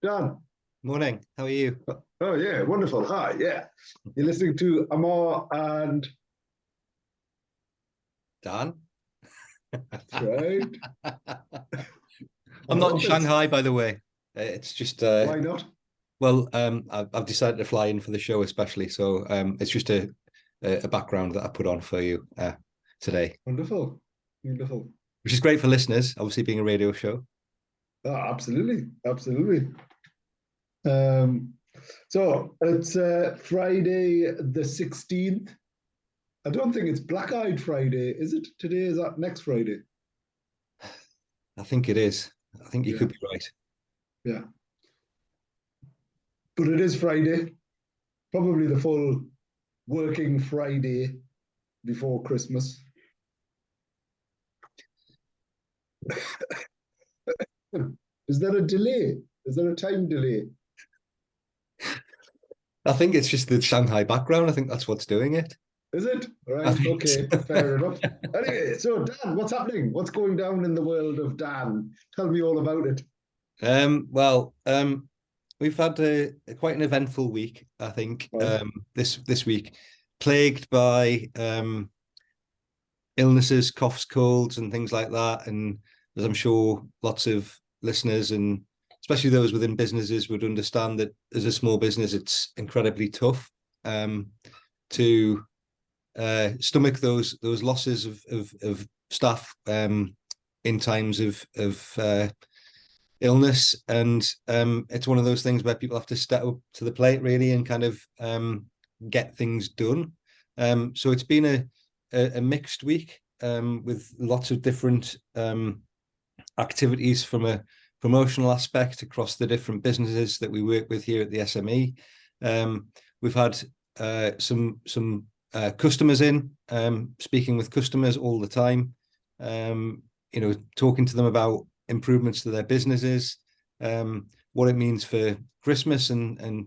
Dan. Morning. How are you? Oh, yeah, wonderful. Hi, yeah. You're listening to Ammar and Dan? that's right. I I'm not in hope it's Shanghai, by the way. It's just why not? I've decided to fly in for the show, especially. So it's just a background that I put on for you today, Wonderful. Wonderful. which is great for listeners. Obviously, being a radio show. Oh, absolutely. Absolutely. Um, so it's Friday the 16th. I don't think it's Black Eyed Friday, is it? Today is that next Friday? I think it is. I think you Yeah, could be right. yeah. But it is Friday, probably the full working Friday before Christmas. Is there a delay? Is there a time delay? I think it's just the Shanghai background. I think that's what's doing it. Is it? I Right. think Okay. Fair enough. Anyway, so Dan, what's happening? What's going down in the world of Dan? Tell me all about it. Well, we've had quite an eventful week, I think, Right. this week, plagued by illnesses, coughs, colds, and things like that. And as I'm sure lots of listeners and especially those within businesses would understand that as a small business, it's incredibly tough to stomach those losses of staff in times of illness, and it's one of those things where people have to step up to the plate really and kind of get things done. So it's been a mixed week with lots of different activities from a promotional aspect across the different businesses that we work with here at the SME. We've had some customers in, speaking with customers all the time, talking to them about improvements to their businesses, what it means for Christmas and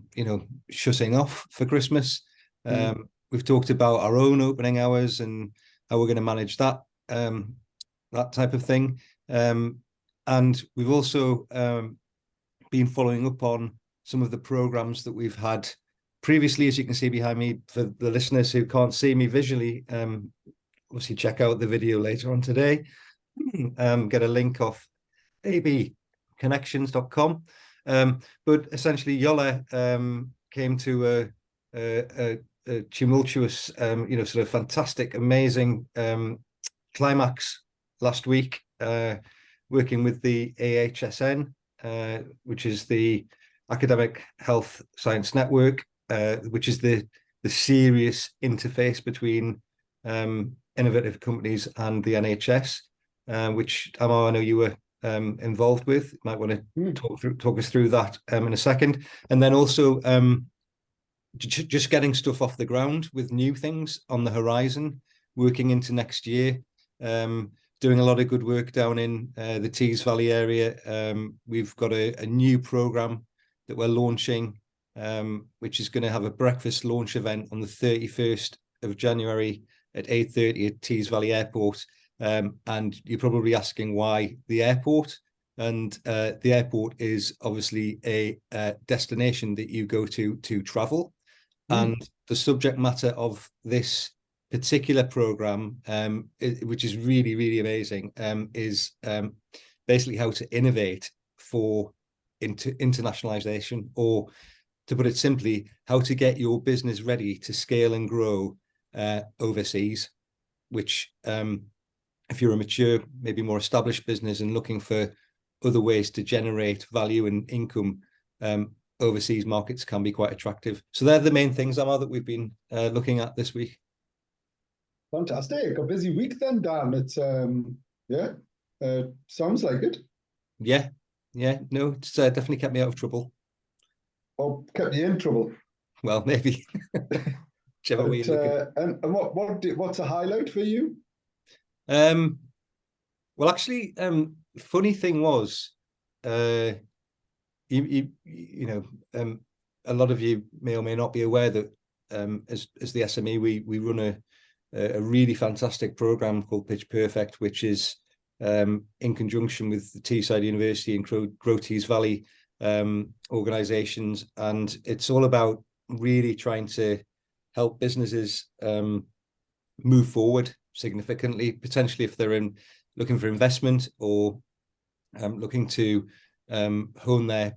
shutting off for Christmas. We've talked about our own opening hours and how we're going to manage that type of thing. And we've also been following up on some of the programs that we've had previously, as you can see behind me. For the listeners who can't see me visually, obviously check out the video later on today. Get a link off abconnections.com. But essentially, Yola came to a tumultuous, sort of fantastic, amazing climax last week, working with the AHSN, which is the Academic Health Science Network, which is the serious interface between innovative companies and the NHS, which Ammar, I know you were involved with. You might want to talk us through that in a second. And then also just getting stuff off the ground with new things on the horizon, working into next year, doing a lot of good work down in the Tees Valley area. We've got a new program that we're launching, which is going to have a breakfast launch event on the 31st of January at 8:30 at Tees Valley Airport. And you're probably asking why the airport. And the airport is obviously a destination that you go to travel. And the subject matter of this particular program, which is really, really amazing, is basically how to innovate for internationalization, or to put it simply, how to get your business ready to scale and grow overseas, which if you're a mature, maybe more established business and looking for other ways to generate value and income, overseas markets can be quite attractive. So they're the main things, Ammar, that we've been looking at this week. Fantastic. A busy week then, Dan. It's sounds like it. Yeah. No, it's definitely kept me out of trouble. Or kept you in trouble. Well, maybe. Whichever way you look at it. And what's a highlight for you? Well, actually, funny thing was, a lot of you may or may not be aware that as the SME, we run a really fantastic program called Pitch Perfect, which is in conjunction with the Teesside University and Grow Tees Valley, organizations, and it's all about really trying to help businesses move forward significantly, potentially if they're looking for investment or looking to hone their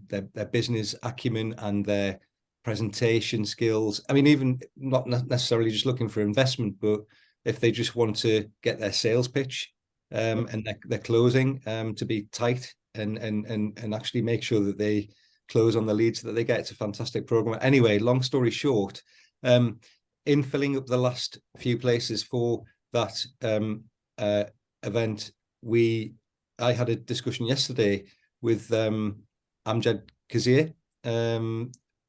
business acumen and their presentation skills. I mean, even not necessarily just looking for investment, but if they just want to get their sales pitch and their closing to be tight and actually make sure that they close on the leads that they get. It's a fantastic program. Anyway, long story short, in filling up the last few places for that event, I had a discussion yesterday with Amjad Kazir,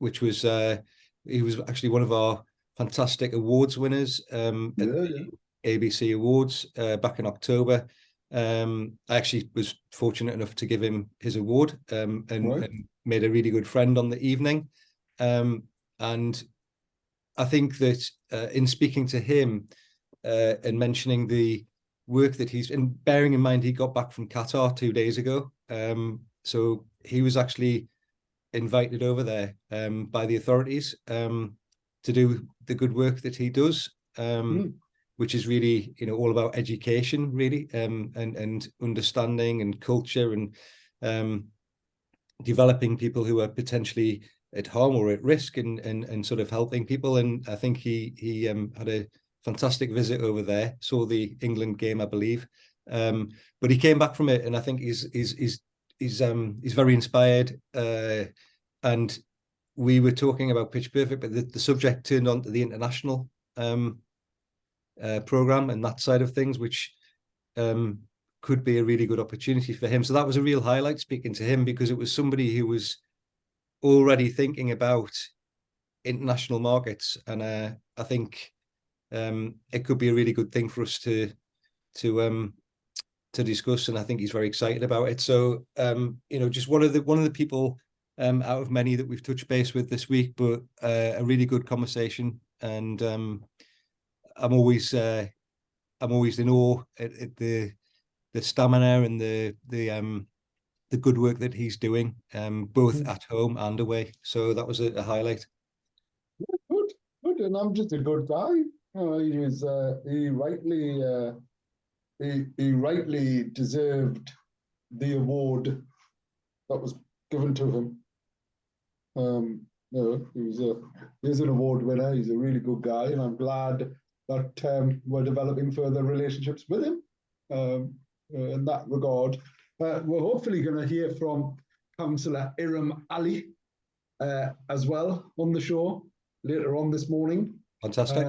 which was he was actually one of our fantastic awards winners at the ABC Awards back in October. I actually was fortunate enough to give him his award and made a really good friend on the evening. And I think that in speaking to him and mentioning the work that and bearing in mind he got back from Qatar 2 days ago, so he was actually invited over there by the authorities to do the good work that he does, which is really, all about education, really, and understanding and culture and developing people who are potentially at harm or at risk and sort of helping people. And I think he had a fantastic visit over there, saw the England game, I believe, but he came back from it, and I think he's very inspired. And we were talking about Pitch Perfect, but the subject turned on to the international program and that side of things, which could be a really good opportunity for him. So that was a real highlight speaking to him, because it was somebody who was already thinking about international markets, and I think it could be a really good thing for us to discuss, and I think he's very excited about it. So just one of the people out of many that we've touched base with this week, but a really good conversation, and I'm always in awe at the stamina and the good work that he's doing, both at home and away. So that was a highlight. Good, and I'm just a good guy. He rightly deserved the award that was given to him. He's an award winner. He's a really good guy, and I'm glad that we're developing further relationships with him in that regard. We're hopefully going to hear from Councillor Irim Ali as well on the show later on this morning. Fantastic.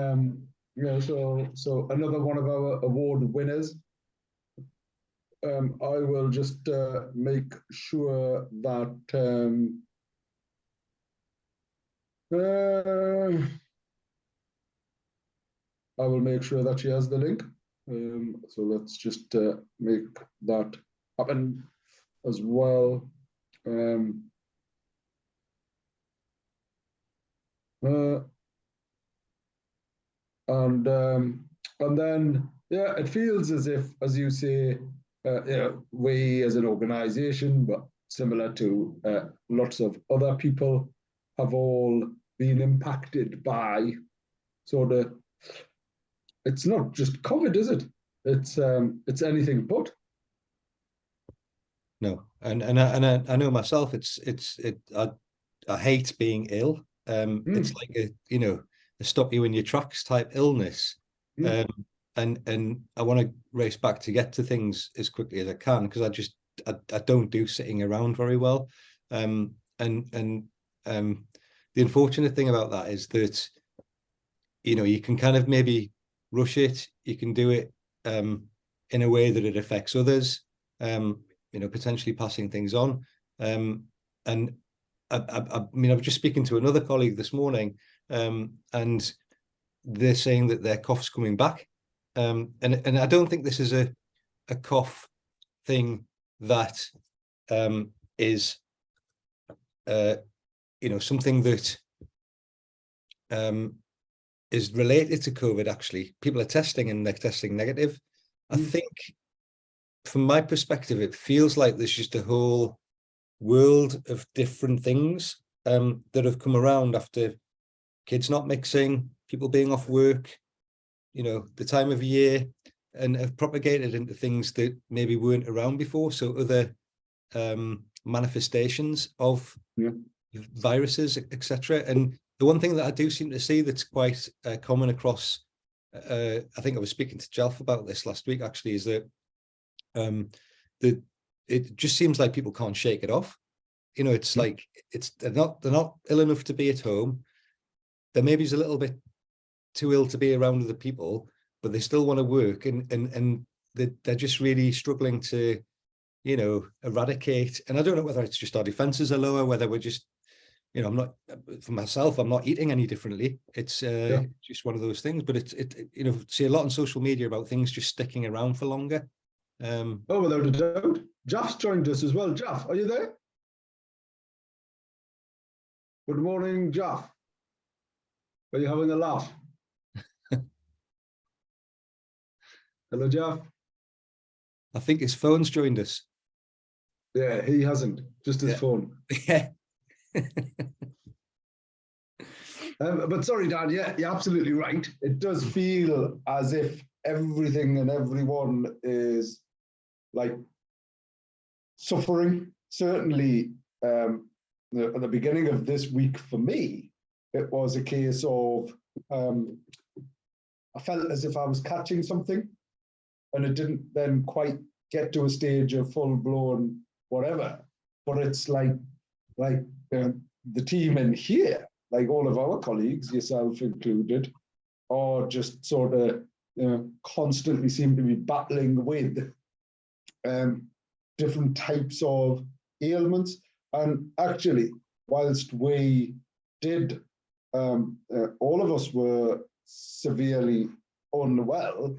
So another one of our award winners. I will just make sure that I will make sure that she has the link. So let's just make that happen as well. And then, yeah, it feels as if, as you say, we as an organization, but similar to lots of other people, have all been impacted by sort of, it's not just COVID, is it? It's anything but. No, and I know myself. I hate being ill. It's like a stop you in your tracks type illness. And I want to race back to get to things as quickly as I can, because I don't do sitting around very well. And the unfortunate thing about that is that you can kind of maybe rush it. You can do it in a way that it affects others. Potentially passing things on. And I mean, I was just speaking to another colleague this morning, and they're saying that their cough's coming back. And I don't think this is a cough thing that is something that is related to COVID. Actually, people are testing and they're testing negative. I think, from my perspective, it feels like there's just a whole world of different things that have come around after kids not mixing, people being off work, the time of year, and have propagated into things that maybe weren't around before. So other manifestations of viruses, etc. And the one thing that I do seem to see that's quite common across, I think I was speaking to Jalf about this last week actually, is that it just seems like people can't shake it off. It's like they're not ill enough to be at home. They're maybe a little bit too ill to be around other people, but they still want to work, and they're just really struggling to, eradicate. And I don't know whether it's just our defenses are lower, whether we're just, I'm not, for myself, I'm not eating any differently. It's just one of those things. But see a lot on social media about things just sticking around for longer. Without a doubt. Jeff's joined us as well. Jeff, are you there? Good morning, Jeff. Are you having a laugh? Hello, Jeff. I think his phone's joined us. Yeah, he hasn't. Just his phone. Yeah. But sorry, Dan. Yeah, you're absolutely right. It does feel as if everything and everyone is like suffering. Certainly, at the beginning of this week for me, it was a case of I felt as if I was catching something, and it didn't then quite get to a stage of full blown whatever. But it's like the team in here, like all of our colleagues, yourself included, are just sort of constantly seem to be battling with different types of ailments. And actually, whilst we did, all of us were severely unwell,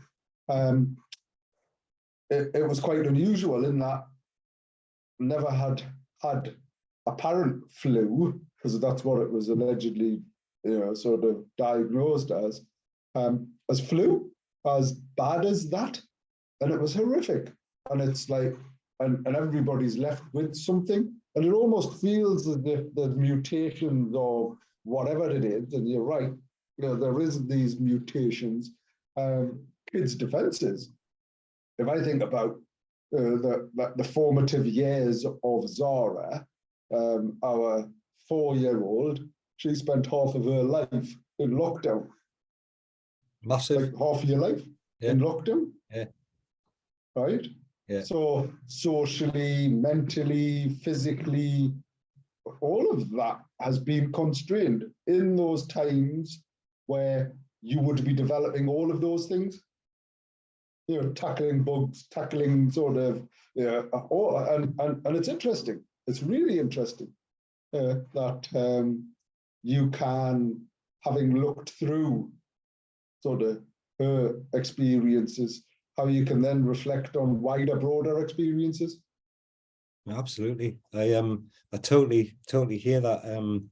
it was quite unusual in that never had apparent flu, because that's what it was allegedly, sort of diagnosed as flu, as bad as that. And it was horrific. And it's like, and everybody's left with something. And it almost feels as if the mutations of whatever it is, and you're right, there is these mutations, kids' defenses. If I think about the formative years of Zara, our 4-year-old, she spent half of her life in lockdown. Massive. Like half of your life in lockdown. Yeah. Right? Yeah. So socially, mentally, physically, all of that has been constrained in those times where you would be developing all of those things. Tackling bugs, tackling sort of, and it's interesting. It's really interesting that you can, having looked through sort of her experiences, how you can then reflect on wider, broader experiences. Absolutely. I totally hear that. 50%.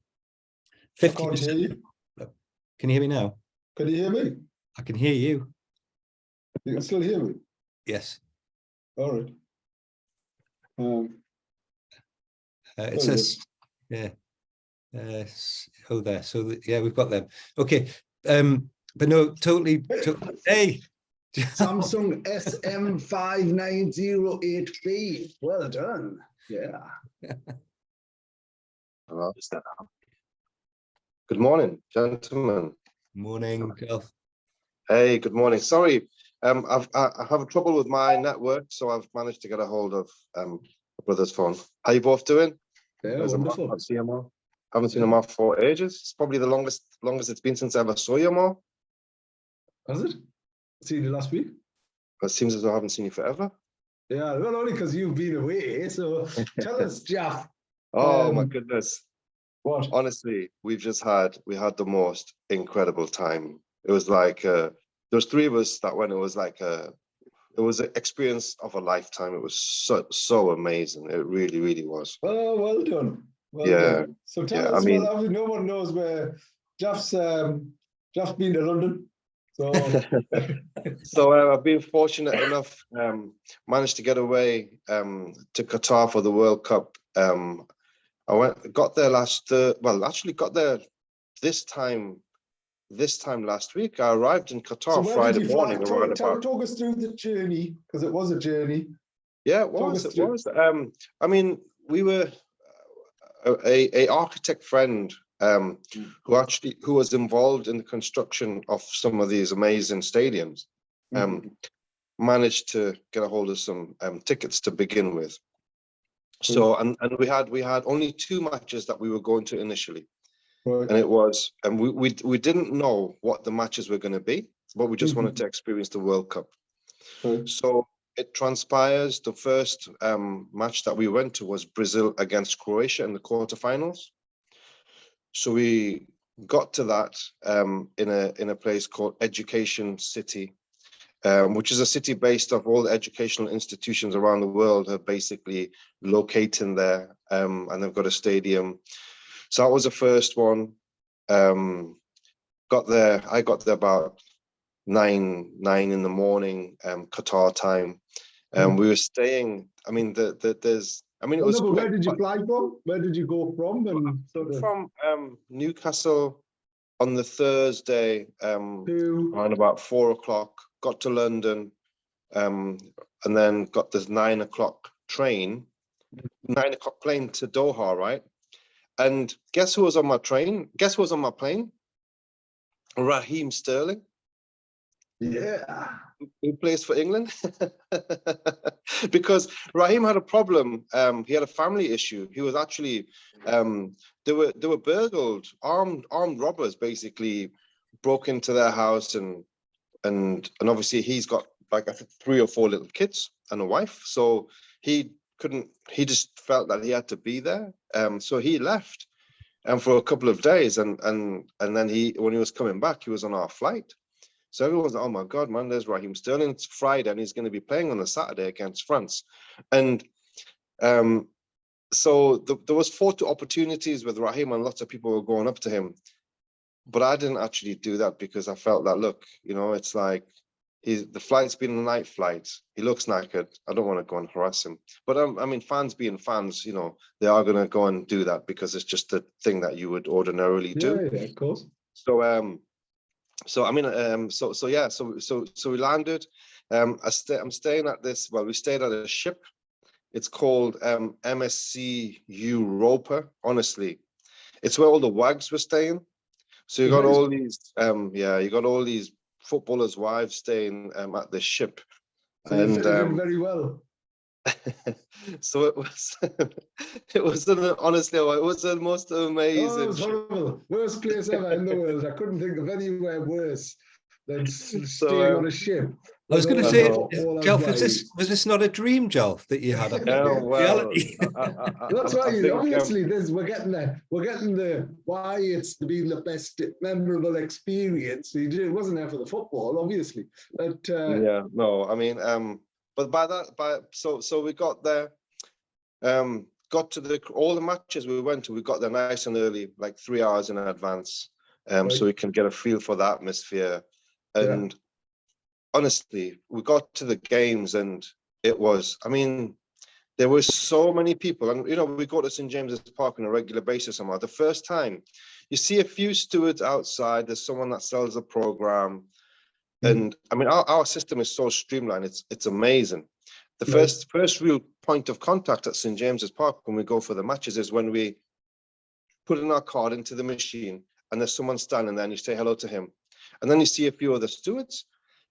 I can't hear you. Can you hear me now? Can you hear me? I can hear you. You can still hear me? Yes. All right. It says, yeah. There. So we've got them. Okay. But no, totally. Hey. Samsung SM5908B. Well done. Yeah. Good morning, gentlemen. Morning, Jalf. Hey, good morning. Sorry, I have trouble with my network, so I've managed to get a hold of my brother's phone. How you both doing? Yeah, wonderful. Haven't seen him off for ages. It's probably the longest it's been since I ever saw you more. Has it? Seen you last week? It seems as though I haven't seen you forever. Yeah, well, only because you've been away. So tell us, Jeff. Oh my goodness. What? Honestly, we had the most incredible time. It was like there's 3 of us that went. It was like it was an experience of a lifetime. It was so amazing. It really, really was. Oh, well done. Well done. So tell us, well, no one knows where Jeff's been to London. So, so I've been fortunate enough, managed to get away to Qatar for the World Cup I got there got there this time last week. I arrived in Qatar Friday morning around about. Talk us through the journey, because it was a journey. Yeah, it was. I mean, we were a architect friend who was involved in the construction of some of these amazing stadiums. Managed to get a hold of some tickets to begin with. So and we had only 2 matches that we were going to initially. Right. And it was, and we didn't know what the matches were going to be, but we just wanted to experience the World Cup. Right. So it transpires the first match that we went to was Brazil against Croatia in the quarterfinals. So we got to that in a place called Education City, which is a city based off all the educational institutions around the world are basically located there, and they've got a stadium. So that was the first one. I got there about 9 in the morning, Qatar time. We were staying. I mean, it was quick. Where did you fly from? Where did you go from? And from Newcastle on the Thursday, around about 4 o'clock. Got to London, and then got this 9 o'clock train, 9 o'clock plane to Doha, right? And guess who was on my train? Guess who was on my plane? Raheem Sterling. Yeah. Who plays for England? Because Raheem had a problem. He had a family issue. He was actually they were burgled. Armed robbers basically broke into their house, and obviously he's got like I think 3 or 4 little kids and a wife. So he just felt that he had to be there. So he left for a couple of days, and then when he was coming back, he was on our flight. So everyone's like, oh my God, man, there's Raheem Sterling. It's Friday and he's going to be playing on a Saturday against France. And so there was photo opportunities with Raheem and lots of people were going up to him. But I didn't actually do that because I felt that, look, it's like the flight's been a night flight. He looks knackered. I don't want to go and harass him. But I mean, fans being fans, they are going to go and do that because it's just the thing that you would ordinarily do. Yeah, of course. So I mean, so we landed. I'm staying at this. Well, we stayed at a ship. It's called MSC Europa. Honestly, it's where all the wags were staying. So you got all these, you got all these footballers' wives staying at the ship, so and you did very well. So it was, honestly, it was the most amazing. Oh, it was horrible. Worst place ever in the world. I couldn't think of anywhere worse than staying on a ship. I was going to say, Jalf, was this not a dream, Jalf, that you had? Reality. That's why obviously we're getting the why it's been the best memorable experience. It wasn't there for the football, obviously, but I mean, but so we got there, got to all the matches we went to. We got there nice and early, like 3 hours in advance, right. So we can get a feel for the atmosphere. And honestly, we got to the games, and it was. I mean, there were so many people, and we go to St James's Park on a regular basis. The first time, you see a few stewards outside. There's someone that sells a program. And I mean, our system is so streamlined. It's amazing. The first real point of contact at St James's Park when we go for the matches is when we put in our card into the machine, and there's someone standing there, and you say hello to him, and then you see a few of the stewards.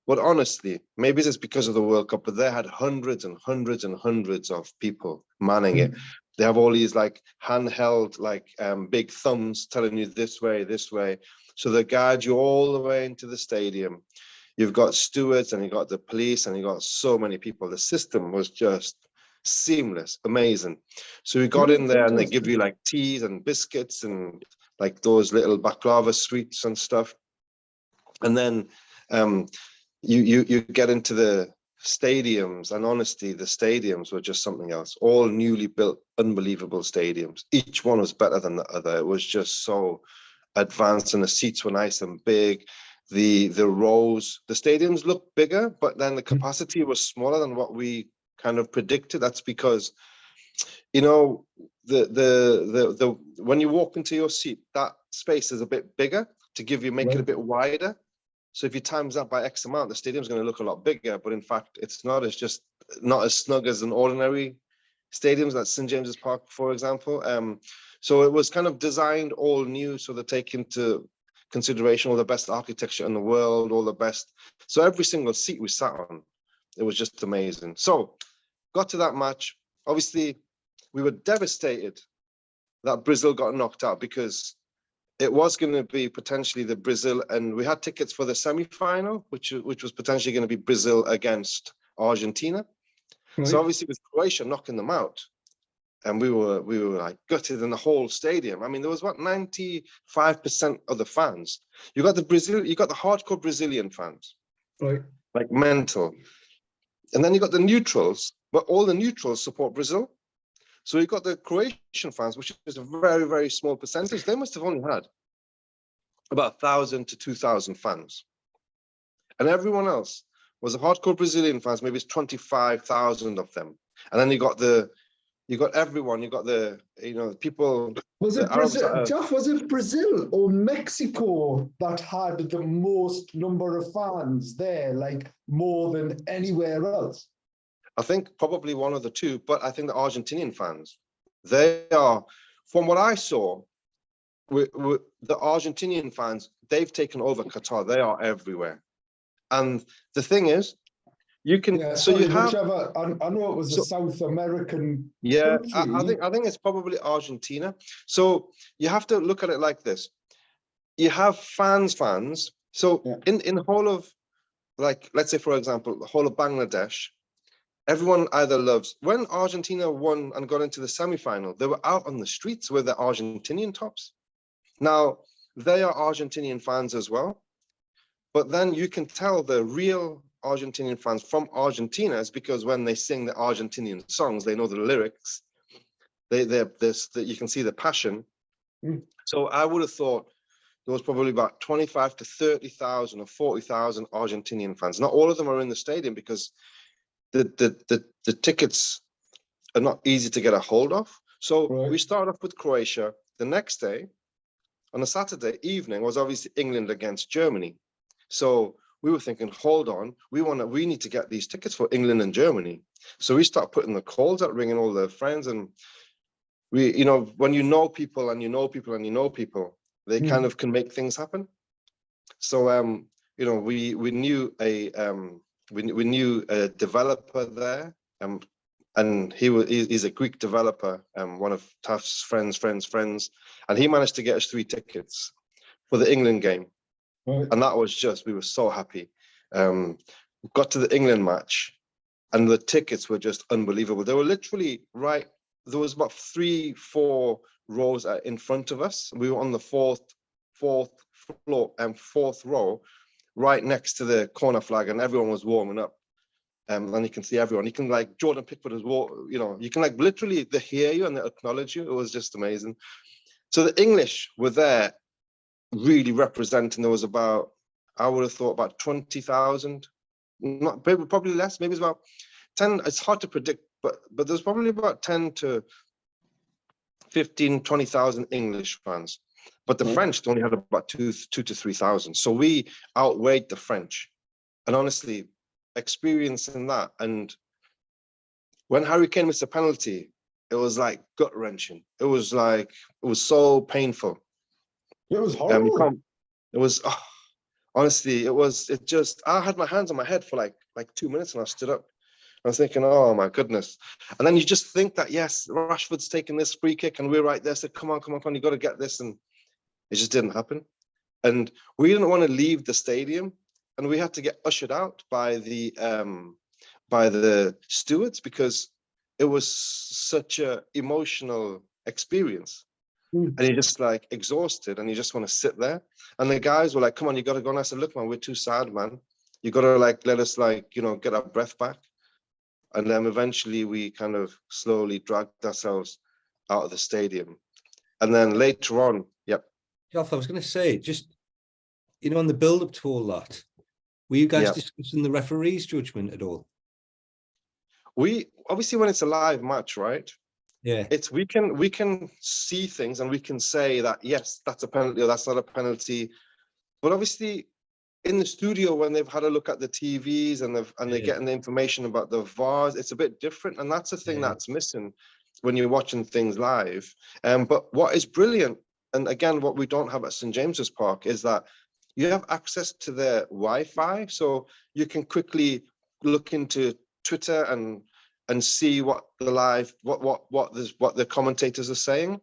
But honestly, maybe it's because of the World Cup, but they had hundreds and hundreds and hundreds of people manning it. They have all these like handheld, like big thumbs telling you this way. So they guide you all the way into the stadium. You've got stewards, and you got the police, and you got so many people. The system was just seamless, amazing. So we got in there, and they give you like teas and biscuits and like those little baklava sweets and stuff. And then you get into the stadiums, and honestly, the stadiums were just something else. All newly built, unbelievable stadiums. Each one was better than the other. It was just so advanced, and the seats were nice and big. The rows, the stadiums looked bigger, but then the capacity was smaller than what we kind of predicted. That's because you know, the when you walk into your seat, that space is a bit bigger to make it a bit wider. So if you times that by X amount, the stadium's going to look a lot bigger. But in fact, it's not. It's just not as snug as an ordinary stadiums like St. James's Park, for example. So it was kind of designed all new, so they take into consideration all the best architecture in the world, all the best. So every single seat we sat on, it was just amazing. So got to that match. Obviously, we were devastated that Brazil got knocked out, because it was going to be potentially the Brazil, and we had tickets for the semi-final, which was potentially going to be Brazil against Argentina. Right. So obviously with Croatia knocking them out, and we were like gutted in the whole stadium. I mean, there was what, 95% of the fans. You got the hardcore Brazilian fans, right? Like mental. And then you got the neutrals, but all the neutrals support Brazil. So you got the Croatian fans, which is a very, very small percentage. They must have only had about 1,000 to 2,000 fans. And everyone else was the hardcore Brazilian fans, maybe it's 25,000 of them. And then you got everyone, you got the people. Was it Brazil? Jalf, was it Brazil or Mexico that had the most number of fans there, like more than anywhere else? I think probably one of the two, but I think the Argentinian fans, they are, from what I saw, the Argentinian fans, they've taken over Qatar. They are everywhere. And the thing is, you can, I know it was a South American country. I think it's probably Argentina. So you have to look at it like this. You have fans. So in the whole of, like, let's say, for example, the whole of Bangladesh, everyone either loves, when Argentina won and got into the semi-final, they were out on the streets with the Argentinian tops. Now, they are Argentinian fans as well, but then you can tell the real Argentinian fans from Argentina is because when they sing the Argentinian songs, they know the lyrics. You can see the passion. So I would have thought there was probably about 25 to 30,000 or 40,000 Argentinian fans. Not all of them are in the stadium because the tickets are not easy to get a hold of. So we started off with Croatia. The next day, on a Saturday evening, was obviously England against Germany. So we were thinking, hold on, we need to get these tickets for England and Germany. So we start putting the calls out, ringing all their friends, and we, when you know people and you know people and you know people, they kind of can make things happen. So we knew we knew a developer there, and he's a Greek developer, one of Taf's friends, and he managed to get us 3 tickets for the England game. And that was we were so happy. Got to the England match, and the tickets were just unbelievable. They were literally there was about 3-4 rows in front of us. We were on the fourth floor and 4th row, right next to the corner flag, and everyone was warming up. And you can see everyone. You can, like, Jordan Pickford as well, you can, like, literally, they hear you and they acknowledge you. It was just amazing. So the English were there really representing. There was about, I would have thought about 20,000, not probably less, maybe it's about 10. It's hard to predict, but there's probably about 10 to 15, 20,000 English fans. But the French only had about 2 to 3,000. So we outweighed the French. And honestly, experiencing that, and when Harry Kane missed a penalty, it was like gut-wrenching. It was so painful. It was horrible. It was, honestly, I had my hands on my head for like 2 minutes, and I stood up. I was thinking, oh my goodness. And then you just think that, yes, Rashford's taking this free kick and we're right there. So come on, you got to get this. And it just didn't happen. And we didn't want to leave the stadium, and we had to get ushered out by the stewards, because it was such a emotional experience. And you're just like exhausted, and you just want to sit there. And the guys were like, come on, you got to go. And I said, look, man, we're too sad, man. You got to, like, let us, like, get our breath back. And then eventually we kind of slowly dragged ourselves out of the stadium. And then later on, Jalf, I was going to say, just, on the build-up to all that, were you guys discussing the referee's judgment at all? We, obviously, when it's a live match, right, Yeah. It's we can see things and we can say that yes, that's a penalty or that's not a penalty, but obviously in the studio when they've had a look at the TVs and they're getting the information about the VARs, it's a bit different, and that's the thing that's missing when you're watching things live. But what is brilliant, and again, what we don't have at St James's Park, is that you have access to their Wi-Fi, so you can quickly look into Twitter and see what the live what the commentators are saying.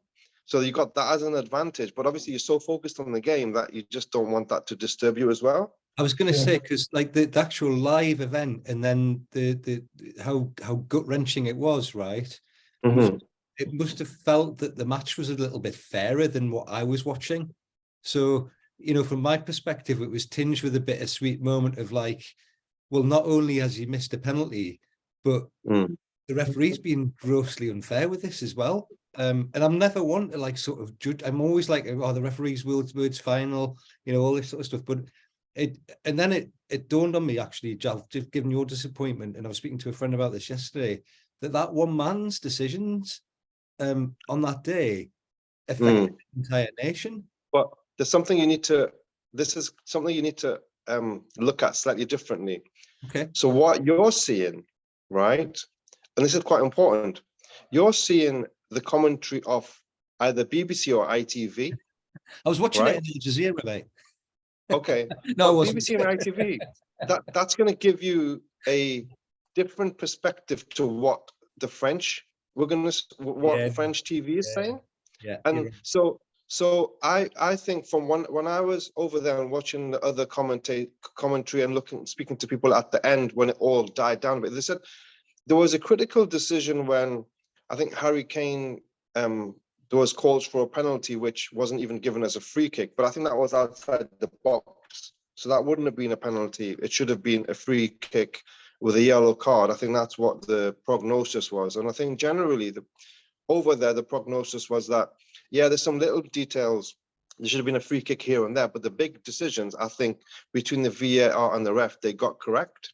So you got that as an advantage, but obviously you're so focused on the game that you just don't want that to disturb you as well. I was going to say, because like the actual live event, and then the how gut wrenching it was, right? It must have felt that the match was a little bit fairer than what I was watching. So, you know, from my perspective, it was tinged with a bittersweet moment of like, well, not only has he missed a penalty, but the referee's been grossly unfair with this as well. And I'm never one to like sort of judge. I'm always like, oh, the referee's words final, you know, all this sort of stuff. But it dawned on me actually, Jalf, just given your disappointment, and I was speaking to a friend about this yesterday, that one man's decisions on that day affected the entire nation. But there's something you need to. This is something you need to look at slightly differently. Okay. So what you're seeing, right? And this is quite important. You're seeing the commentary of either BBC or ITV. I was watching right? it in Al Jazeera, mate. Okay. No, it wasn't. BBC and ITV. That's going to give you a different perspective to what the French the French TV is saying. Yeah. And so I think from when I was over there and watching the other commentary and speaking to people at the end when it all died down a bit, they said there was a critical decision when I think Harry Kane, there was calls for a penalty which wasn't even given as a free kick, but I think that was outside the box. So that wouldn't have been a penalty. It should have been a free kick with a yellow card. I think that's what the prognosis was. And I think generally over there, the prognosis was that, yeah, there's some little details. There should have been a free kick here and there, but the big decisions, I think, between the VAR and the ref, they got correct.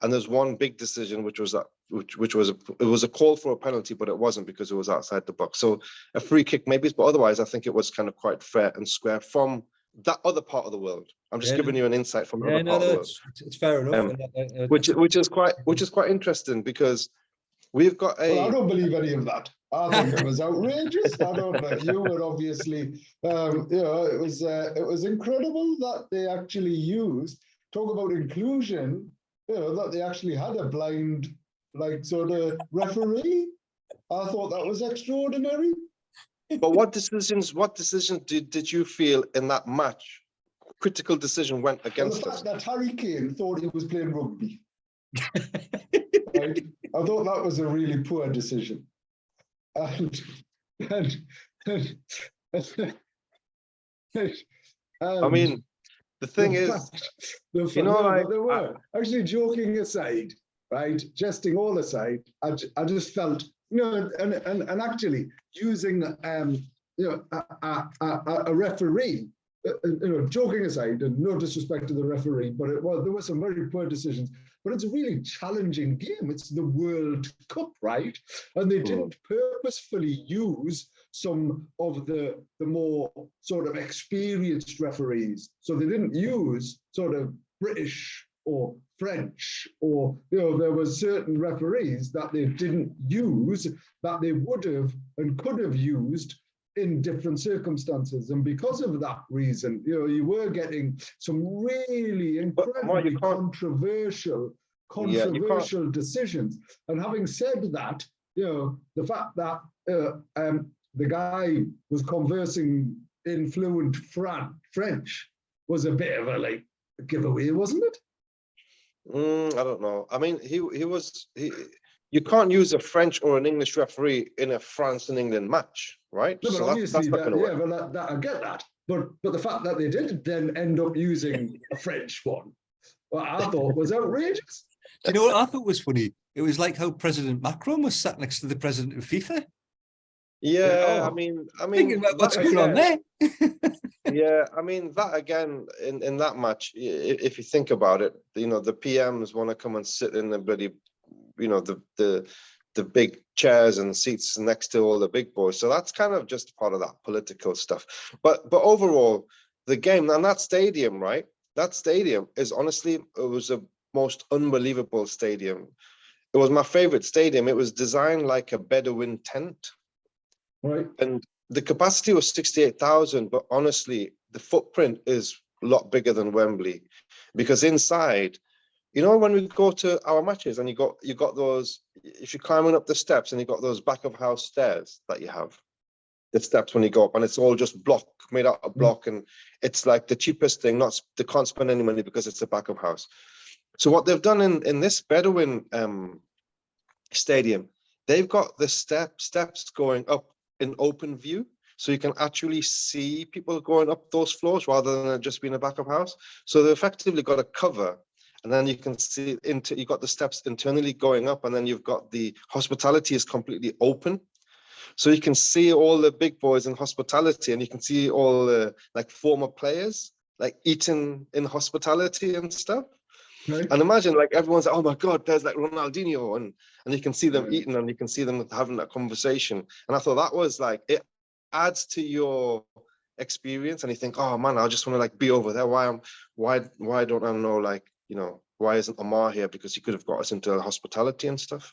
And there's one big decision, which was a call for a penalty, but it wasn't because it was outside the box. So a free kick maybe, but otherwise I think it was kind of quite fair and square from that other part of the world. I'm just giving you an insight from the other part of the world. It's fair enough. Which is quite interesting because we've got a. Well, I don't believe any of that. I think it was outrageous. I don't know. You were obviously, it was incredible that they actually used, talk about inclusion, that they actually had a blind, like, sort of referee. I thought that was extraordinary. But what decision did you feel in that match? Critical decision went against us. The fact that Harry Kane thought he was playing rugby. Right? I thought that was a really poor decision. I mean, the thing is, they were actually, joking aside, right? Jesting all aside, I just felt, and actually using, a referee, joking aside, and no disrespect to the referee, but there were some very poor decisions. But it's a really challenging game. It's the World Cup, right? And they didn't purposefully use some of the more sort of experienced referees. So they didn't use sort of British or French, or, there were certain referees that they didn't use that they would have and could have used in different circumstances. And because of that reason, you were getting some really incredibly controversial decisions. And having said that, the fact that the guy was conversing in fluent French was a bit of a giveaway, wasn't it? I don't know. I mean, you can't use a French or an English referee in a France and England match, right? No, but so obviously, that's not yeah, but I get that. But the fact that they did then end up using a French one, well, I thought was outrageous. Do you know what I thought was funny? It was like how President Macron was sat next to the president of FIFA. Yeah, I mean, thinking about what's going on there. Yeah, I mean, that again, in that match, if you think about it, the PMs want to come and sit in the bloody, the the big chairs and seats next to all the big boys. So that's kind of just part of that political stuff. But overall, the game and that stadium, right? That stadium is honestly, it was a most unbelievable stadium. It was my favorite stadium. It was designed like a Bedouin tent. Right. And the capacity was 68,000, but honestly, the footprint is a lot bigger than Wembley, because inside, you know, when we go to our matches and you got those, if you're climbing up the steps and you got those back of house stairs that you have, the steps when you go up, and it's all just block, made out of block, and it's like the cheapest thing, they can't spend any money because it's the back of house. So what they've done in this Bedouin stadium, they've got the steps going up in open view, so you can actually see people going up those floors rather than just being a back of house. So they effectively got a cover, and then you can see you got the steps internally going up, and then you've got the hospitality is completely open. So you can see all the big boys in hospitality, and you can see all the like former players like eating in hospitality and stuff. Right. And imagine like everyone's like, oh my God, there's like Ronaldinho, and you can see them eating, and you can see them having that conversation. And I thought that was like, it adds to your experience, and you think, oh man, I just want to like be over there. Why don't I know, like, you know, why isn't Ammar here? Because he could have got us into hospitality and stuff.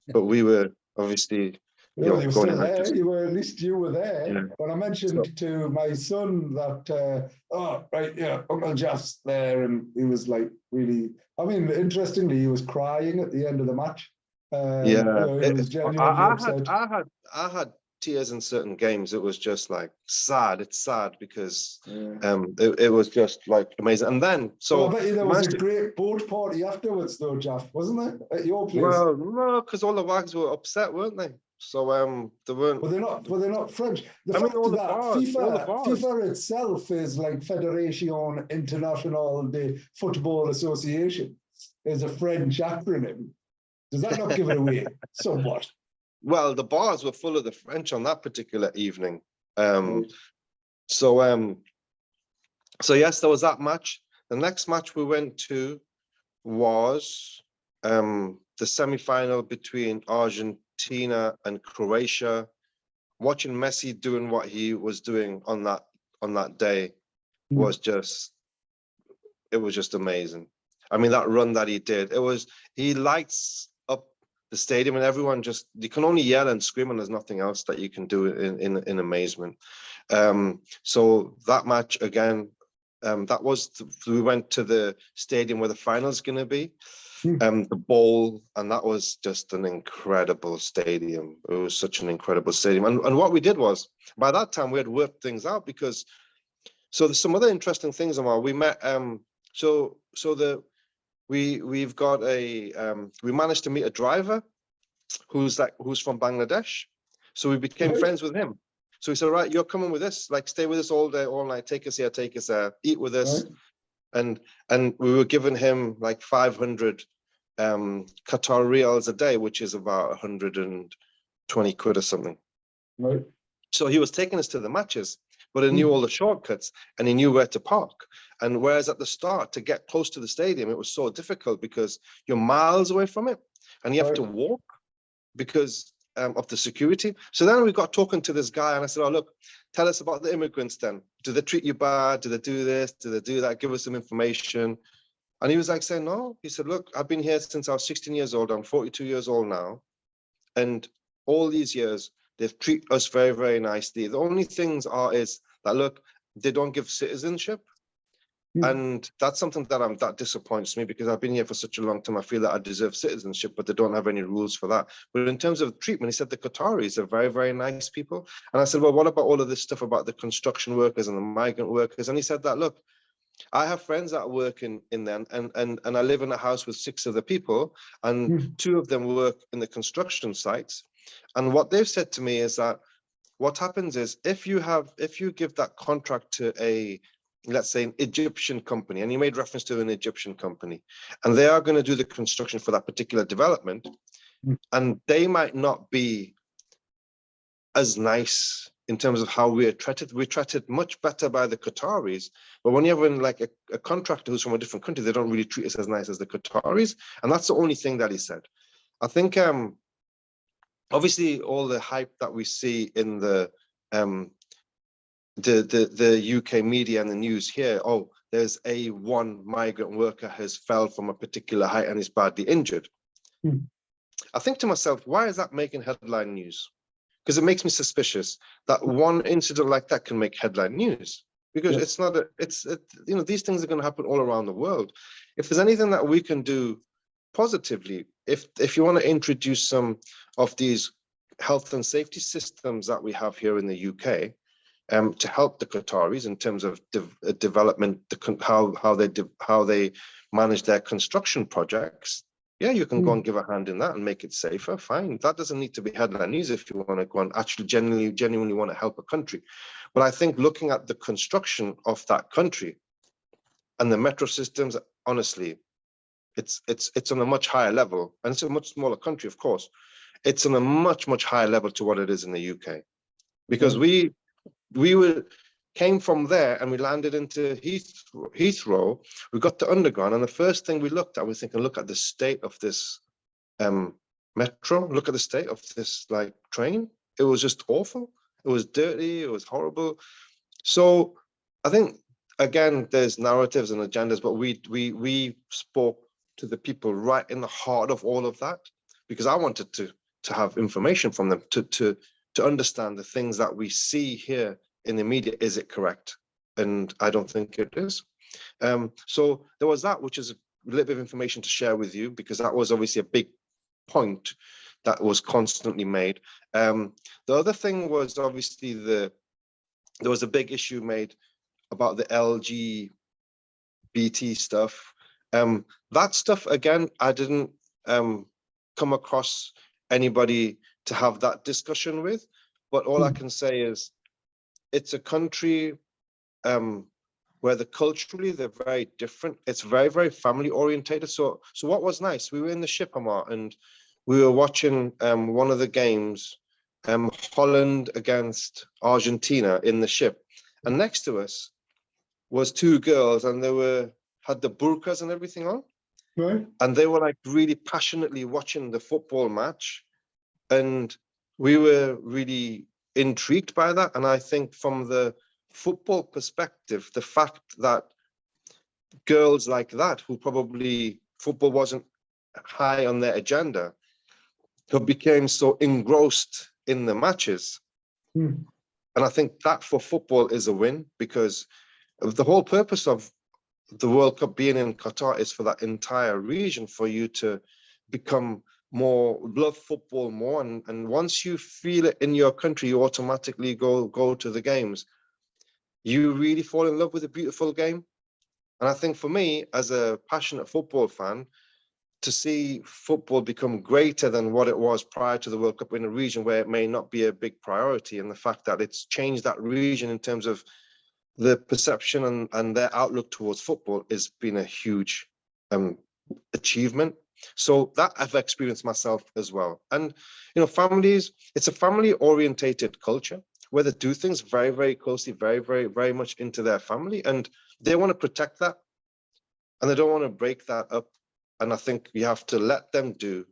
But we were obviously, you were still there. You were, at least you were there. Yeah. When I mentioned to my son that, Uncle Jalf's there, and he was like really, I mean, interestingly, he was crying at the end of the match. He was genuinely upset. I had tears in certain games. It was just like sad. It's sad because it was just like amazing. And then I bet you there was a great boat party afterwards, though, Jalf, wasn't there, at your place? Well, no, because all the wags were upset, weren't they? So they weren't. Were they not French? FIFA itself is like Fédération Internationale de Football Association. Is a French acronym. Does that not give it away somewhat? Well, the bars were full of the French on that particular evening. So yes, there was that match. The next match we went to was the semi-final between Argentina and Croatia. Watching Messi doing what he was doing on that day was just amazing. I mean, that run that he did, he lights up the stadium, and everyone you can only yell and scream, and there's nothing else that you can do in amazement. So that match again, we went to the stadium where the final's going to be. The bowl, and that was just an incredible stadium. It was such an incredible stadium. And what we did was, by that time we had worked things out, because there's some other interesting things, Ammar. We met we've got we managed to meet a driver who's from Bangladesh. So we became friends with him. So he said, right, you're coming with us, like stay with us all day, all night, take us here, take us there, eat with us. Right. And we were giving him like 500 Qatar riyals a day, which is about 120 quid or something. Right. So he was taking us to the matches, but he knew all the shortcuts, and he knew where to park. And whereas at the start, to get close to the stadium, it was so difficult because you're miles away from it, and you have to walk because of the security. So then we got talking to this guy, and I said, oh, look, tell us about the immigrants then. Do they treat you bad? Do they do this? Do they do that? Give us some information. And he was like saying, no. He said, look, I've been here since I was 16 years old. I'm 42 years old now. And all these years, they've treated us very, very nicely. The only things is that, look, they don't give citizenship. And that's something that disappoints me, because I've been here for such a long time. I feel that I deserve citizenship, but they don't have any rules for that. But in terms of treatment, he said the Qataris are very, very nice people. And I said, well, what about all of this stuff about the construction workers and the migrant workers? And he said that, look, I have friends that work in them, and I live in a house with 6 other people, and 2 of them work in the construction sites. And what they've said to me is that what happens is if you give that contract to let's say an Egyptian company, and you made reference to an Egyptian company, and they are going to do the construction for that particular development, and they might not be as nice in terms of how we are treated. We're treated much better by the Qataris, but when you have like a contractor who's from a different country, they don't really treat us as nice as the Qataris. And that's the only thing that he said. I think obviously all the hype that we see in the UK media and the news here, oh, there's one migrant worker has fell from a particular height and is badly injured. I think to myself, why is that making headline news? Because it makes me suspicious that one incident like that can make headline news. Because it's not you know, these things are going to happen all around the world. If there's anything that we can do positively, if you want to introduce some of these health and safety systems that we have here in the UK, to help the Qataris in terms of development, how they manage their construction projects. Yeah, you can go and give a hand in that and make it safer. Fine, that doesn't need to be headline news if you want to go and actually genuinely want to help a country. But I think looking at the construction of that country and the metro systems, honestly, it's on a much higher level, and it's a much smaller country, of course. It's on a much higher level to what it is in the UK, because we came from there and we landed into Heathrow. We got to Underground, and the first thing we looked at, we thinking, look at the state of this metro, look at the state of this like train. It was just awful. It was dirty. It was horrible. So I think, again, there's narratives and agendas, but we spoke to the people right in the heart of all of that, because I wanted to have information from them to understand the things that we see here in the media. Is it correct? And I don't think it is. So there was that, which is a little bit of information to share with you, because that was obviously a big point that was constantly made. The other thing was obviously there was a big issue made about the LGBT stuff. That stuff, again, I didn't come across anybody to have that discussion with, but all I can say is it's a country where culturally they're very different. It's very family orientated. So what was nice, we were in the ship, Ammar, and we were watching one of the games, Holland against Argentina, in the ship, and next to us was two girls, and they had the burqas and everything on, Right. and they were like really passionately watching the football match, and we were really intrigued by that. And I think from the football perspective, the fact that girls like that, who probably football wasn't high on their agenda, who became so engrossed in the matches. And I think that for football is a win, because the whole purpose of the World Cup being in Qatar is for that entire region, for you to become love football more. And once you feel it in your country, you automatically go to the games. You really fall in love with a beautiful game. And I think for me, as a passionate football fan, to see football become greater than what it was prior to the World Cup in a region where it may not be a big priority, and the fact that it's changed that region in terms of the perception and their outlook towards football, has been a huge achievement. So that I've experienced myself as well. And, you know, families, it's a family orientated culture where they do things very closely, very much into their family, and they want to protect that, and they don't want to break that up. And I think we have to let them do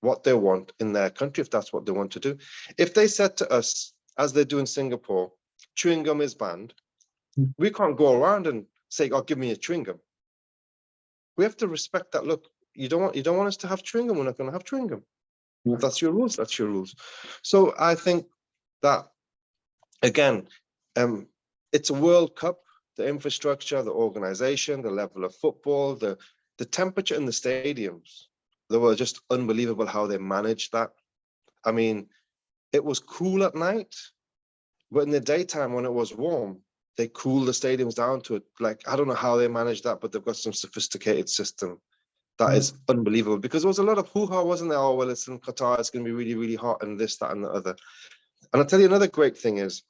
what they want in their country, if that's what they want to do. If they said to us, as they do in Singapore, chewing gum is banned, we can't go around and say, oh, give me a chewing gum. We have to respect that. Look, you don't want us to have chewing gum, we're not going to have chewing gum. Yeah. That's your rules, that's your rules. So I think that, again, it's a World Cup, the infrastructure, the organization, the level of football, the temperature in the stadiums, they were just unbelievable how they managed that. I mean, it was cool at night, but in the daytime when it was warm, they cool the stadiums down to it. Like, I don't know how they managed that, but they've got some sophisticated system that is unbelievable, because there was a lot of hoo-ha, wasn't there? Oh, well, it's in Qatar, it's going to be really hot, and this, that, and the other. And I'll tell you another great thing is,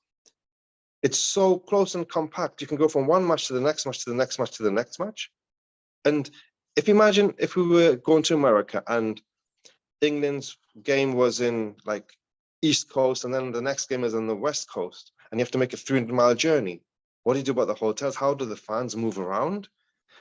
it's so close and compact. You can go from one match to the next match to the next match to the next match. And if you imagine if we were going to America and England's game was in like East Coast, and then the next game is on the West Coast, and you have to make a 300-mile journey. What do you do about the hotels? How do the fans move around?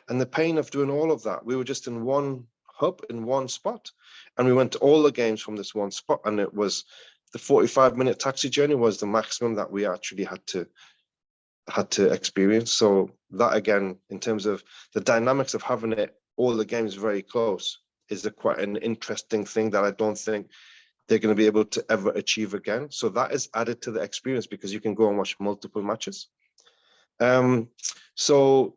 And the pain of doing all of that. We were just in one hub in one spot, and we went to all the games from this one spot, and it was the 45-minute taxi journey was the maximum that we actually had to experience. So that, again, in terms of the dynamics of having it all the games very close, is quite an interesting thing that I don't think they're going to be able to ever achieve again. So that is added to the experience because you can go and watch multiple matches. So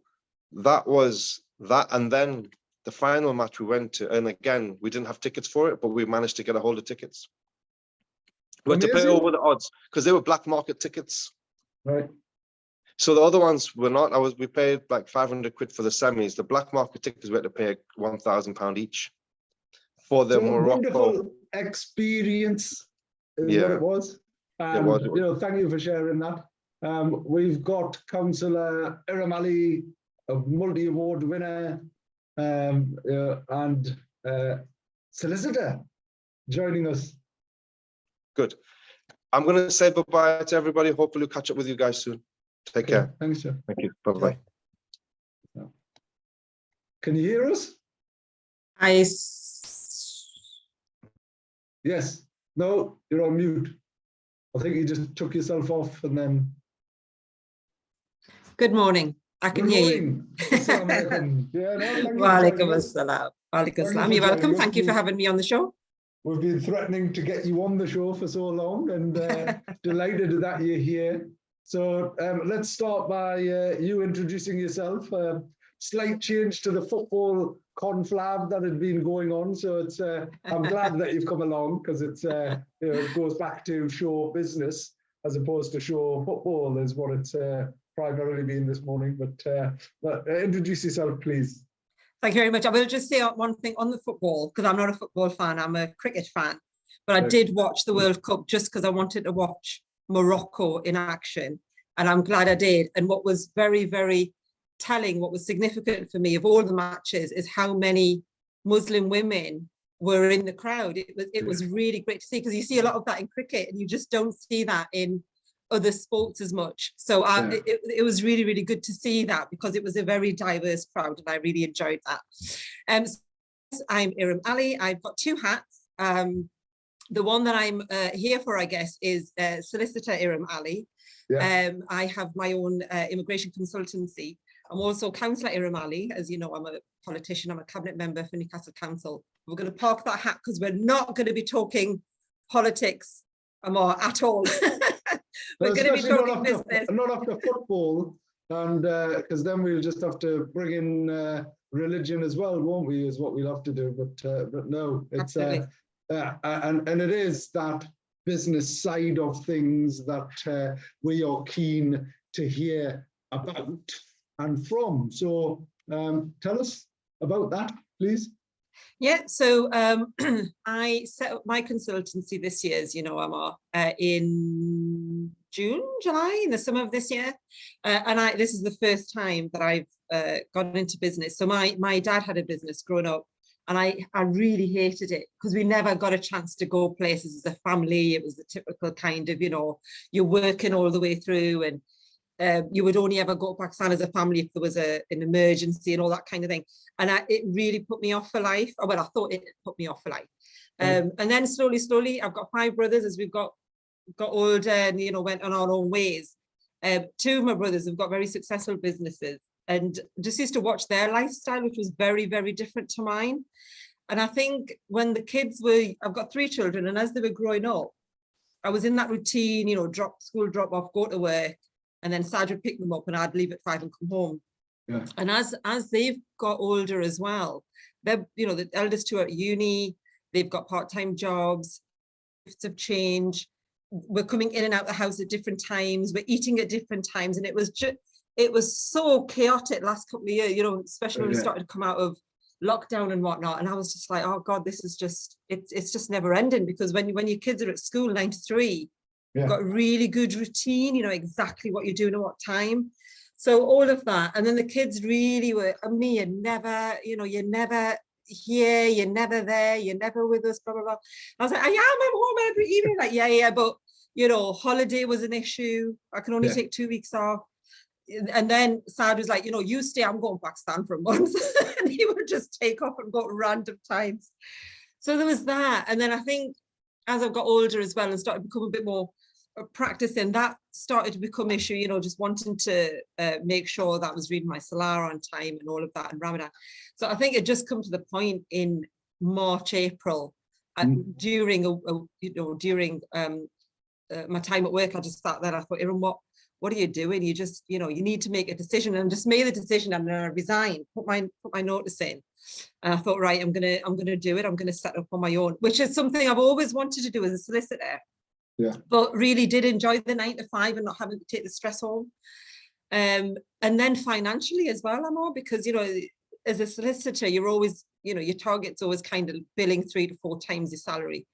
that was that. And then the final match we went to, and again, we didn't have tickets for it, but we managed to get a hold of tickets. We had to pay over the odds because they were black market tickets. Right. So the other ones were not. We paid like 500 quid for the semis. The black market tickets we had to pay £1,000 each for the Morocco. Wonderful experience is what it was. It was. You know, thank you for sharing that. We've got Councillor Irim Ali, a multi-award winner, and solicitor joining us. Good. I'm going to say bye-bye to everybody. Hopefully we'll catch up with you guys soon. Take care. Thanks, sir. Thank you. Bye-bye. Can you hear us? Yes. No, you're on mute. I think you just took yourself off and then... Good morning. I can hear you. Assalamu alaikum. Wa alaikum assalam. Wa alaikum assalam. You're welcome. Thank you for having me on the show. We've been threatening to get you on the show for so long, and delighted that you're here. So let's start by you introducing yourself. Slight change to the football conflab that had been going on. So it's I'm glad that you've come along because it's it goes back to show business as opposed to show football is what it's primarily been this morning. But introduce yourself, please. Thank you very much. I will just say one thing on the football, because I'm not a football fan, I'm a cricket fan. But I did watch the World Cup just because I wanted to watch Morocco in action. And I'm glad I did. And what was very, very telling, what was significant for me of all the matches is how many Muslim women were in the crowd. It was really great to see, because you see a lot of that in cricket and you just don't see that in other sports as much. So it was really, really good to see that, because it was a very diverse crowd and I really enjoyed that. So I'm Irim Ali. I've got two hats. The one that I'm here for, I guess, is Solicitor Irim Ali. I have my own immigration consultancy. I'm also Councillor Irim Ali. As you know, I'm a politician. I'm a cabinet member for Newcastle Council. We're going to park that hat because we're not going to be talking politics, Ammar, at all. We're going to be talking business. Not after football, and because then we'll just have to bring in religion as well, won't we? Is what we'll have to do. But no, it's and it is that business side of things that we are keen to hear about and from. So tell us about that, please. Yeah, so I set up my consultancy this year, as you know, Ammar, in June, July, in the summer of this year. And this is the first time that I've gone into business. So my dad had a business growing up, and I really hated it because we never got a chance to go places as a family. It was the typical kind of, you're working all the way through, and you would only ever go to Pakistan as a family if there was an emergency and all that kind of thing. And it really put me off for life. Well, I thought it put me off for life. And then slowly, I've got 5 brothers as we've got older and, went on our own ways. 2 of my brothers have got very successful businesses, and just used to watch their lifestyle, which was very, very different to mine. And I think when the kids I've got 3 children, and as they were growing up, I was in that routine, school drop off, go to work, and then Sad would pick them up and I'd leave at 5 and come home. Yeah. And as they've got older as well, they're, the eldest 2 are at uni, they've got part-time jobs, shifts of change. We're coming in and out the house at different times, we're eating at different times. And it was so chaotic last couple of years, especially when we started to come out of lockdown and whatnot. And I was just like, oh God, this is just, it's just never ending, because when your kids are at school 9 to 3, you've got a really good routine, exactly what you're doing at what time. So all of that. And then the kids really were, me, you're never here, you're never there, you're never with us, blah, blah, blah. I was like, I am home every evening. Like, yeah, but, holiday was an issue. I can only take 2 weeks off. and then Sad was like, you stay, I'm going to Pakistan for a month. And he would just take off and go at random times. So there was that. And then I think as I've got older as well and started to become a bit more practicing, that started to become issue, just wanting to make sure that I was reading my Salah on time and all of that, and Ramadan. So I think it just come to the point in March, April, during my time at work, I just sat there, I thought, Irim, what are you doing? You just, you need to make a decision, and just made the decision, and I resigned, put my notice in. And I thought, right, I'm gonna do it. I'm gonna set up on my own, which is something I've always wanted to do as a solicitor. Yeah. But really did enjoy the 9 to 5 and not having to take the stress home. And then financially as well, Ammar, because as a solicitor, you're always, your target's always kind of billing 3 to 4 times your salary.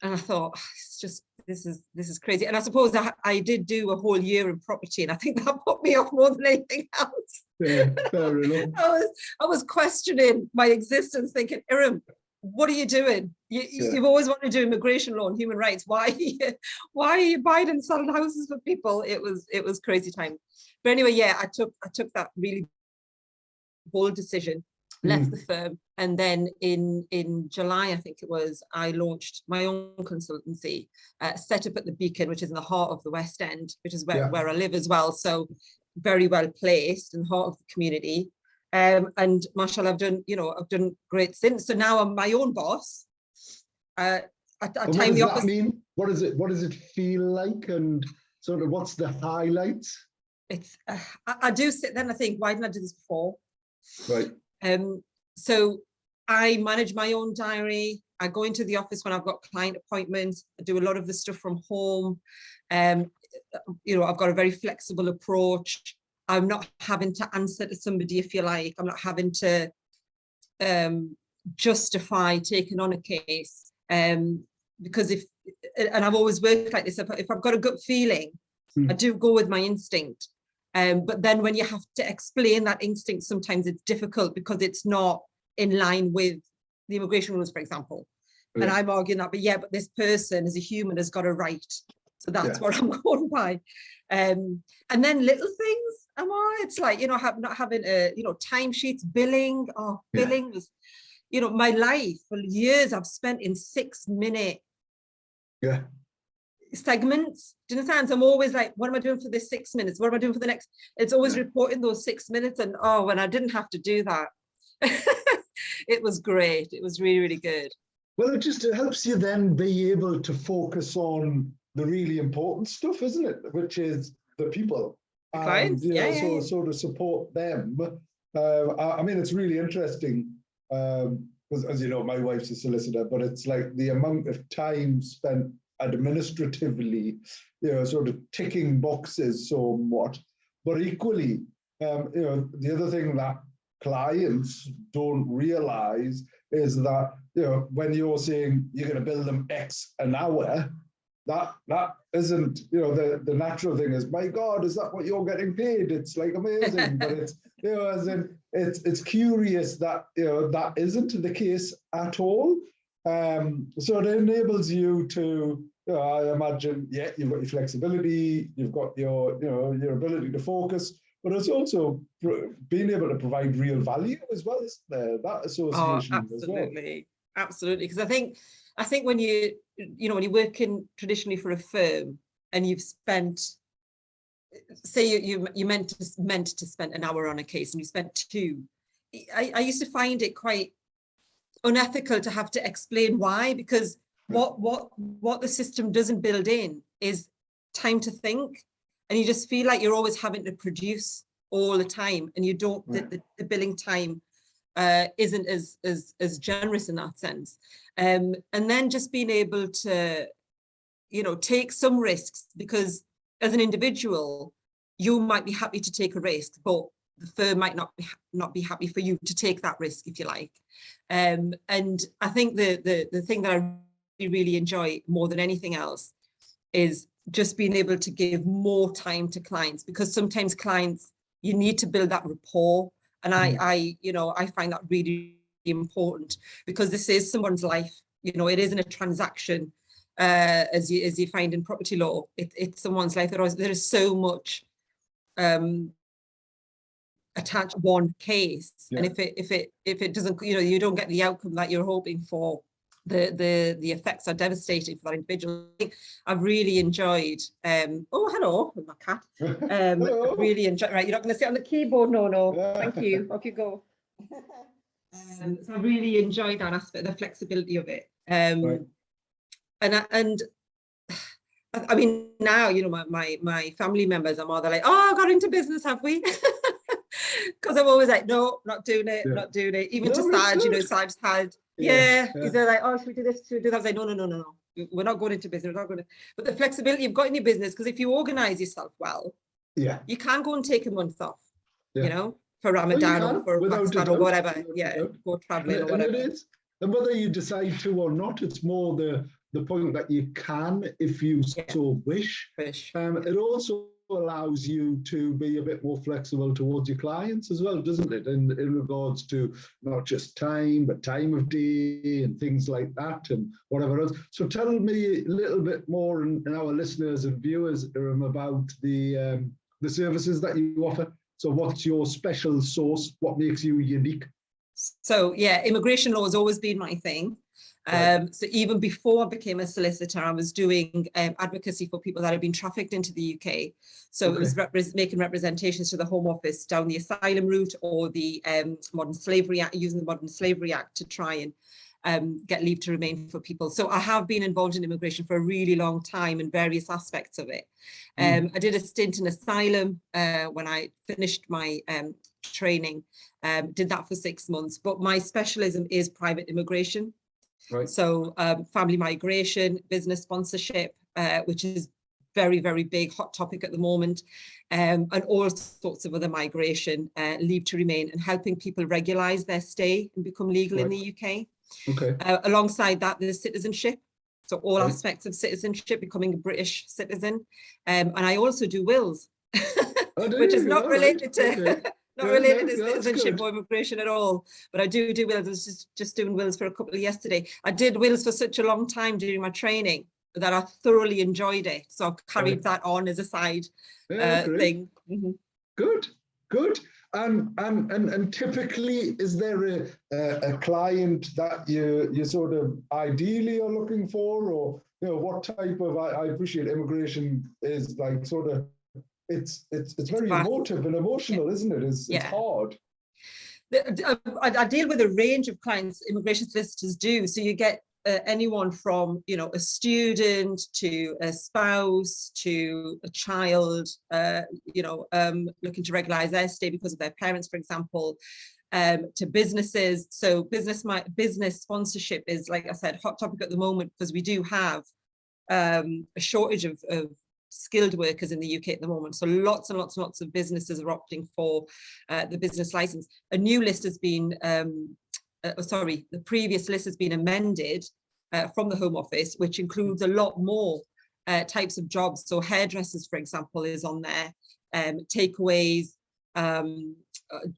And I thought, it's just, this is crazy. And I suppose I did do a whole year in property, and I think that put me off more than anything else. Yeah, fair enough. I was questioning my existence, thinking, Irim, what are you doing? You've always wanted to do immigration law and human rights. Why are you buying and selling houses for people? It was crazy time. But anyway, yeah, I took that really bold decision, left the firm, and then in July, I think it was, I launched my own consultancy, set up at the Beacon, which is in the heart of the West End, which is where I live as well. So very well placed in the heart of the community. And mashallah, I've done great since. So now I'm my own boss. I time the office. That mean? What does it feel like, and sort of what's the highlights? It's I do sit then, I think, why didn't I do this before? Right. So I manage my own diary. I go into the office when I've got client appointments. I do a lot of the stuff from home. I've got a very flexible approach. I'm not having to answer to somebody, if you like. I'm not having to justify taking on a case. Because and I've always worked like this, if I've got a gut feeling, I do go with my instinct. But then when you have to explain that instinct, sometimes it's difficult because it's not in line with the immigration rules, for example. Yeah. And I'm arguing that, but this person as a human has got a right. So that's what I'm going by. And then little things, Ammar, it's like, not having timesheets, billing. Billing was, my life for years I've spent in 6-minute segments. Do you understand? So I'm always like, what am I doing for this 6 minutes? What am I doing for the next? It's always reporting those 6 minutes. And when I didn't have to do that, it was great. It was really, really good. Well, it helps you then be able to focus on the really important stuff, isn't it? Which is the people. The clients, so to support them. I mean, it's really interesting because, as you know, my wife's a solicitor, but it's like the amount of time spent administratively, sort of ticking boxes somewhat, but equally, the other thing that clients don't realize is that, when you're saying you're going to bill them X an hour, that isn't, the natural thing is, my God, is that what you're getting paid? It's like amazing, but it's, as in, it's curious that, that isn't the case at all. So it enables you to, I imagine, you've got your flexibility, you've got your ability to focus, but it's also being able to provide real value as well, isn't there? That association as well. Absolutely. Because I think when when you're working traditionally for a firm and you've spent, say you meant to spend an hour on a case and you spent 2, I used to find it quite unethical to have to explain why, because what the system doesn't build in is time to think, and you just feel like you're always having to produce all the time, and you don't the billing time isn't as generous in that sense. And then just being able to take some risks, because as an individual you might be happy to take a risk, but the firm might not be happy for you to take that risk, if you like. And I think the thing that I really enjoy more than anything else is just being able to give more time to clients, because sometimes clients, you need to build that rapport. And I find that really important, because this is someone's life. It isn't a transaction, as you find in property law. It's someone's life. There is so much attach one case, Yeah. and if it doesn't, you don't get the outcome that you're hoping for, the effects are devastating for that individual. I've really enjoyed oh, hello, my cat. Hello. I've really enjoyed, right, you're not going to sit on the keyboard, no, Yeah. thank you, off you go. So I really enjoyed that aspect, the flexibility of it. Right. And I mean, now, my family members are more, they're like, oh, I got into business, have we? Because I'm always like, no, not doing it, Yeah. not doing it. Even No, to it's Saj, good. Saj had, Yeah. they're like, oh, should we do this, should we do that? I was like, no. We're not going into business, we're not going to. But the flexibility you've got in your business, because if you organize yourself well, Yeah. you can go and take a month off, Yeah. for Ramadan or for without a Pakistan or doubt, whatever. without a Yeah, doubt. go traveling or And whatever. it is. And whether you decide to or not, it's more the point that you can, if you so wish. It also allows you to be a bit more flexible towards your clients as well, doesn't it? In regards to not just time, but time of day and things like that and whatever else. So tell me a little bit more, and our listeners and viewers, Irim, about the services that you offer. So what's your special sauce? What makes you unique? So yeah, immigration law has always been my thing. Right. So even before I became a solicitor, I was doing advocacy for people that have been trafficked into the UK. So it was making representations to the Home Office down the asylum route or the Modern Slavery Act, using the Modern Slavery Act to try and get leave to remain for people. So I have been involved in immigration for a really long time in various aspects of it. I did a stint in asylum when I finished my training, did that for 6 months, but my specialism is private immigration. Right. So family migration, business sponsorship, which is very, very big, hot topic at the moment, and all sorts of other migration, leave to remain, and helping people regularize their stay and become legal in the UK. Okay. Alongside that, there's citizenship. So all aspects of citizenship, becoming a British citizen. And I also do wills, which is not related to not related to citizenship or immigration at all. But I do wills. I was just doing wills for a couple of yesterday. I did wills for such a long time during my training that I thoroughly enjoyed it. So I've carried that on as a side thing. Mm-hmm. Good. And typically, is there a client that you sort of ideally are looking for, or what type of? I appreciate immigration is like sort of it's very emotive and emotional, isn't it? It's hard. I deal with a range of clients, immigration solicitors do. So you get anyone from, a student to a spouse to a child, looking to regularize their stay because of their parents, for example, to businesses. So business sponsorship is, like I said, hot topic at the moment because we do have a shortage of skilled workers in the UK at the moment. So lots and lots of businesses are opting for the business license. A new list has been, the previous list has been amended from the Home Office, which includes a lot more types of jobs. So hairdressers, for example, is on there, takeaways,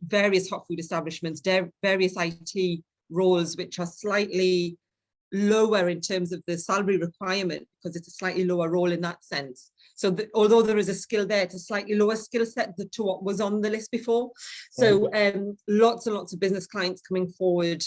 various hot food establishments, various IT roles, which are slightly lower in terms of the salary requirement because it's a slightly lower role in that sense. So although there is a skill there, it's a slightly lower skill set to what was on the list before. So lots and lots of business clients coming forward.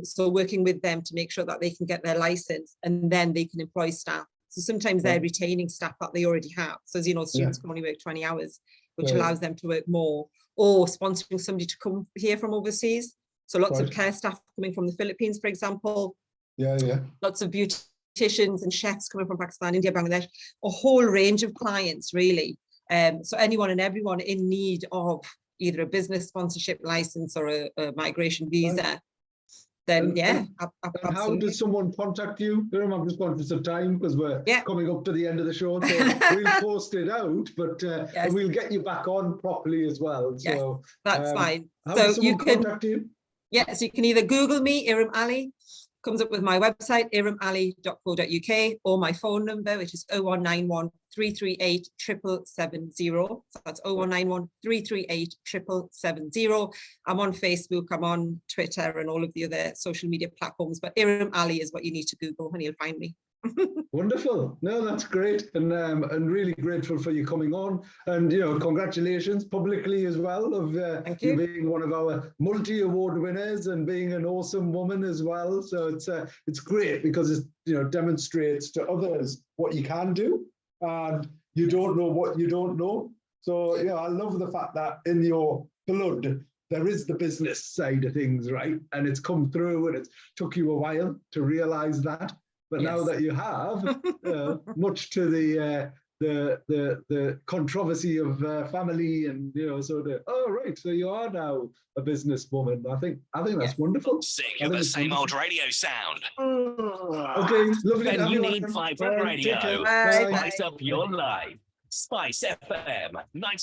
So working with them to make sure that they can get their license and then they can employ staff. So sometimes they're retaining staff that they already have. So as you know, students can only work 20 hours, which allows them to work more, or sponsoring somebody to come here from overseas. So lots of care staff coming from the Philippines, for example. Lots of beauticians and chefs coming from Pakistan, India, Bangladesh, a whole range of clients, really. So anyone and everyone in need of either a business sponsorship license or a migration visa, then and how does someone contact you? I'm just conscious of time because we're coming up to the end of the show, so we'll post it out, but we'll get you back on properly as well. So that's fine. How does someone contact you? So you can either Google me, Irim Ali, comes up with my website, irimali.co.uk, or my phone number, which is 0191 338 770. So that's 0191 338 770. I'm on Facebook, I'm on Twitter and all of the other social media platforms, but Irim Ali is what you need to Google and you'll find me. Wonderful. No, that's great, and really grateful for you coming on, and congratulations publicly as well of Thank you you. being one of our multi-award winners and being an awesome woman as well. So it's great because it demonstrates to others what you can do, and you don't know what you don't know. So I love the fact that in your blood there is the business side of things, right? And it's come through, and it took you a while to realize that. But now Yes. that you have, much to the controversy of family and right, so you are now a businesswoman. I think that's wonderful. Sick of the same old radio sound. Okay, lovely. And to have you you need on. vibrant Take care. radio. Bye. Spice up your life. Spice FM 90.